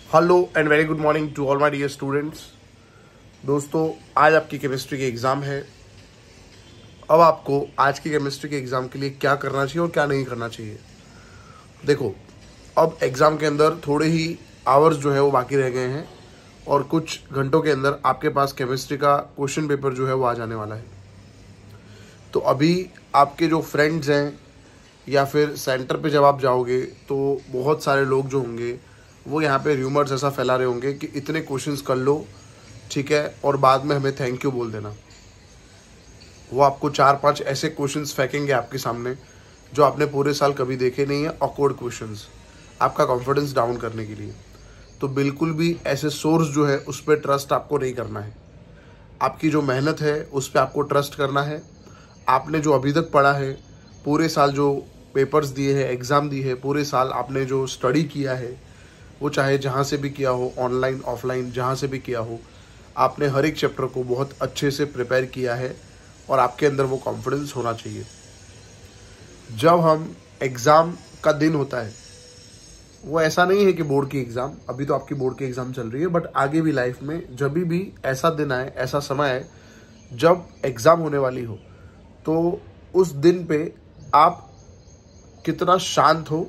Hello and very good morning to all my dear students. दोस्तों, आज आपकी chemistry की एग्ज़ाम है। अब आपको आज की केमिस्ट्री के एग्ज़ाम के लिए क्या करना चाहिए और क्या नहीं करना चाहिए। देखो, अब एग्ज़ाम के अंदर थोड़े ही आवर्स जो है वो बाकी रह गए हैं और कुछ घंटों के अंदर आपके पास केमिस्ट्री का क्वेश्चन पेपर जो है वो आ जाने वाला है। तो अभी आपके जो फ्रेंड्स हैं या फिर सेंटर पे जब आप जाओगे तो बहुत सारे लोग जो होंगे वो यहाँ पे र्यूमर्स ऐसा फैला रहे होंगे कि इतने क्वेश्चंस कर लो, ठीक है, और बाद में हमें थैंक यू बोल देना। वो आपको 4-5 ऐसे क्वेश्चंस फेंकेंगे आपके सामने जो आपने पूरे साल कभी देखे नहीं है, ऑकवर्ड क्वेश्चंस, आपका कॉन्फिडेंस डाउन करने के लिए। तो बिल्कुल भी ऐसे सोर्स जो है उस पर ट्रस्ट आपको नहीं करना है। आपकी जो मेहनत है उस पर आपको ट्रस्ट करना है। आपने जो अभी तक पढ़ा है, पूरे साल जो पेपर्स दिए हैं, एग्ज़ाम दी है, पूरे साल आपने जो स्टडी किया है, वो चाहे जहाँ से भी किया हो, ऑनलाइन ऑफलाइन जहाँ से भी किया हो, आपने हर एक चैप्टर को बहुत अच्छे से प्रिपेयर किया है और आपके अंदर वो कॉन्फिडेंस होना चाहिए। जब हम एग्ज़ाम का दिन होता है, वो ऐसा नहीं है कि बोर्ड की एग्ज़ाम, अभी तो आपकी बोर्ड की एग्ज़ाम चल रही है, बट आगे भी लाइफ में जब भी ऐसा दिन आए, ऐसा समय आए जब एग्ज़ाम होने वाली हो, तो उस दिन पे आप कितना शांत हो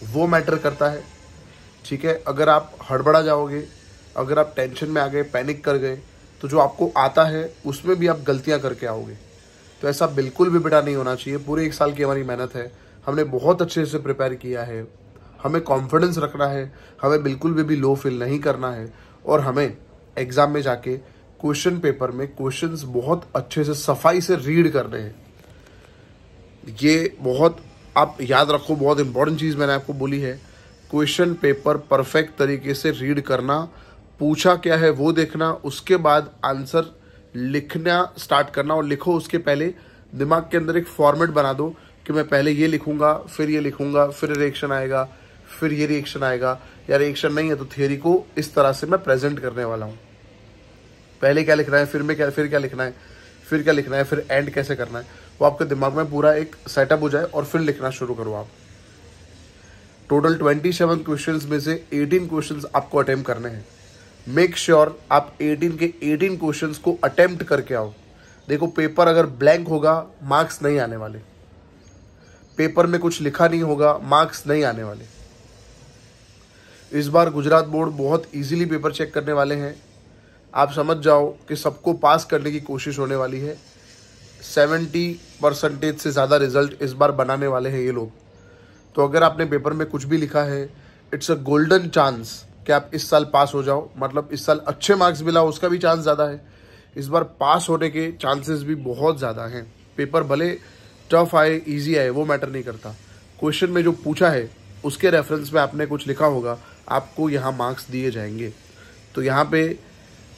वो मैटर करता है। ठीक है, अगर आप हड़बड़ा जाओगे, अगर आप टेंशन में आ गए, पैनिक कर गए, तो जो आपको आता है उसमें भी आप गलतियां करके आओगे। तो ऐसा बिल्कुल भी बेटा नहीं होना चाहिए। पूरे एक साल की हमारी मेहनत है, हमने बहुत अच्छे से प्रिपेयर किया है, हमें कॉन्फिडेंस रखना है, हमें बिल्कुल भी लो फील नहीं करना है और हमें एग्ज़ाम में जाके क्वेश्चन पेपर में क्वेश्चंस बहुत अच्छे से सफाई से रीड करने हैं। ये बहुत आप याद रखो, बहुत इंपॉर्टेंट चीज़ मैंने आपको बोली है। क्वेश्चन पेपर परफेक्ट तरीके से रीड करना, पूछा क्या है वो देखना, उसके बाद आंसर लिखना स्टार्ट करना और लिखो उसके पहले दिमाग के अंदर एक फॉर्मेट बना दो कि मैं पहले ये लिखूंगा, फिर ये लिखूंगा, फिर रिएक्शन आएगा, फिर ये रिएक्शन आएगा, या रिएक्शन नहीं है तो थियरी को इस तरह से मैं प्रेजेंट करने वाला हूँ। पहले क्या लिखना है, फिर क्या लिखना है, फिर क्या लिखना है, फिर एंड कैसे करना है, वो आपके दिमाग में पूरा एक सेटअप हो जाए और फिर लिखना शुरू करो आप। टोटल 27 क्वेश्चंस में से 18 क्वेश्चंस आपको अटेम्प्ट करने हैं। मेक श्योर आप 18 के 18 क्वेश्चंस को अटेम्प्ट करके आओ। देखो, पेपर अगर ब्लैंक होगा मार्क्स नहीं आने वाले, पेपर में कुछ लिखा नहीं होगा मार्क्स नहीं आने वाले। इस बार गुजरात बोर्ड बहुत इजीली पेपर चेक करने वाले हैं। आप समझ जाओ कि सबको पास करने की कोशिश होने वाली है। 70% से ज़्यादा रिजल्ट इस बार बनाने वाले हैं ये लोग। तो अगर आपने पेपर में कुछ भी लिखा है, इट्स अ गोल्डन चांस कि आप इस साल पास हो जाओ। मतलब इस साल अच्छे मार्क्स मिला उसका भी चांस ज़्यादा है, इस बार पास होने के चांसेस भी बहुत ज़्यादा हैं। पेपर भले टफ आए, इजी आए, वो मैटर नहीं करता। क्वेश्चन में जो पूछा है उसके रेफरेंस में आपने कुछ लिखा होगा, आपको यहाँ मार्क्स दिए जाएंगे। तो यहाँ पे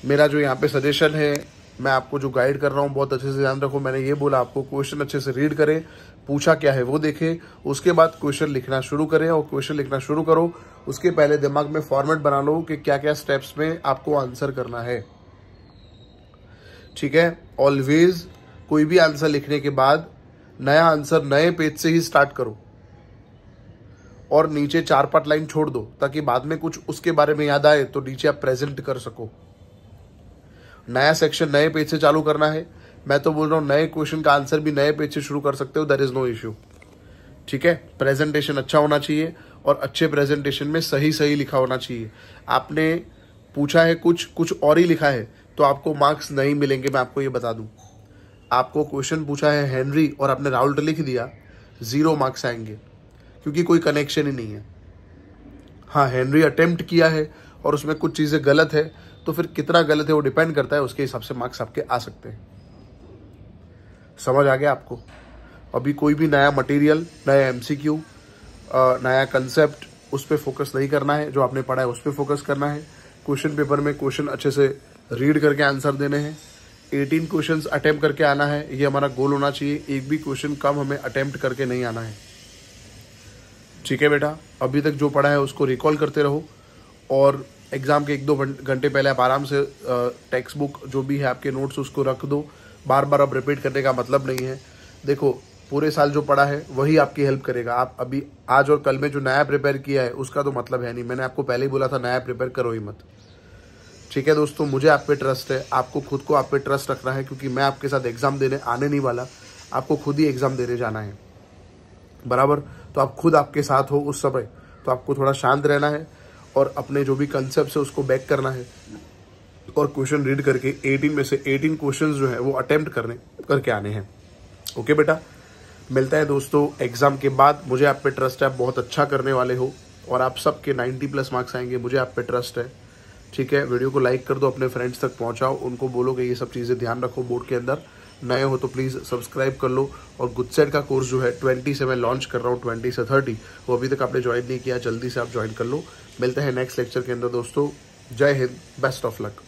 मेरा जो यहाँ पे सजेशन है, मैं आपको जो गाइड कर रहा हूँ, बहुत अच्छे से ध्यान रखो। मैंने ये बोला आपको क्वेश्चन अच्छे से रीड करें, पूछा क्या है वो देखें, उसके बाद क्वेश्चन लिखना शुरू करें। और क्वेश्चन लिखना शुरू करो उसके पहले दिमाग में फॉर्मेट बना लो कि क्या क्या स्टेप्स में आपको आंसर करना है। ठीक है, ऑलवेज कोई भी आंसर लिखने के बाद नया आंसर नए पेज से ही स्टार्ट करो और नीचे 4-5 लाइन छोड़ दो ताकि बाद में कुछ उसके बारे में याद आए तो नीचे आप प्रेजेंट कर सको। नया सेक्शन नए पेज से चालू करना है। मैं तो बोल रहा हूँ नए क्वेश्चन का आंसर भी नए पेज से शुरू कर सकते हो, देयर इज नो इश्यू। ठीक है, प्रेजेंटेशन अच्छा होना चाहिए और अच्छे प्रेजेंटेशन में सही सही लिखा होना चाहिए। आपने पूछा है कुछ और ही लिखा है तो आपको मार्क्स नहीं मिलेंगे, मैं आपको ये बता दूं। आपको क्वेश्चन पूछा है हेनरी और आपने राउल्ट लिख दिया, 0 मार्क्स आएंगे क्योंकि कोई कनेक्शन ही नहीं है। हाँ, हेनरी अटेम्प्ट किया है और उसमें कुछ चीज़ें गलत है, तो फिर कितना गलत है वो डिपेंड करता है, उसके हिसाब से मार्क्स आपके आ सकते हैं। समझ आ गया आपको? अभी कोई भी नया मटेरियल, नया MCQ, नया कंसेप्ट, उस पर फोकस नहीं करना है। जो आपने पढ़ा है उस पर फोकस करना है। क्वेश्चन पेपर में क्वेश्चन अच्छे से रीड करके आंसर देने हैं। 18 क्वेश्चंस अटेम्प्ट करके आना है, ये हमारा गोल होना चाहिए। एक भी क्वेश्चन कम हमें अटेम्प्ट करके नहीं आना है। ठीक है बेटा, अभी तक जो पढ़ा है उसको रिकॉल करते रहो और एग्ज़ाम के 1-2 घंटे पहले आप आराम से टेक्स्ट बुक जो भी है आपके नोट्स उसको रख दो। बार बार अब रिपीट करने का मतलब नहीं है। देखो, पूरे साल जो पढ़ा है वही आपकी हेल्प करेगा। आप अभी आज और कल में जो नया प्रिपेयर किया है उसका तो मतलब है नहीं। मैंने आपको पहले ही बोला था नया प्रिपेयर करो ही मत। ठीक है दोस्तों, मुझे आप पे ट्रस्ट है, आपको खुद को आप पे ट्रस्ट रखना है, क्योंकि मैं आपके साथ एग्जाम देने आने नहीं वाला, आपको खुद ही एग्जाम देने जाना है, बराबर। तो आप खुद आपके साथ हो उस समय, तो आपको थोड़ा शांत रहना है और अपने जो भी कंसेप्ट है उसको बैक करना है और क्वेश्चन रीड करके 18 में से 18 क्वेश्चंस जो है वो अटेम्प्ट करके आने हैं। ओके बेटा, मिलता है दोस्तों एग्जाम के बाद। मुझे आप पे ट्रस्ट है, आप बहुत अच्छा करने वाले हो और आप सबके 90+ मार्क्स आएंगे, मुझे आप पे ट्रस्ट है। ठीक है, वीडियो को लाइक कर दो, अपने फ्रेंड्स तक पहुंचाओ, उनको बोलो कि ये सब चीज़ें ध्यान रखो बोर्ड के अंदर। नए हो तो प्लीज़ सब्सक्राइब कर लो। और गुडसेट का कोर्स जो है 20 से मैं लॉन्च कर रहा हूँ, 20 से 30, वो अभी तक आपने ज्वाइन नहीं किया, जल्दी से आप ज्वाइन कर लो। मिलते हैं नेक्स्ट लेक्चर के अंदर दोस्तों। जय हिंद, बेस्ट ऑफ लक।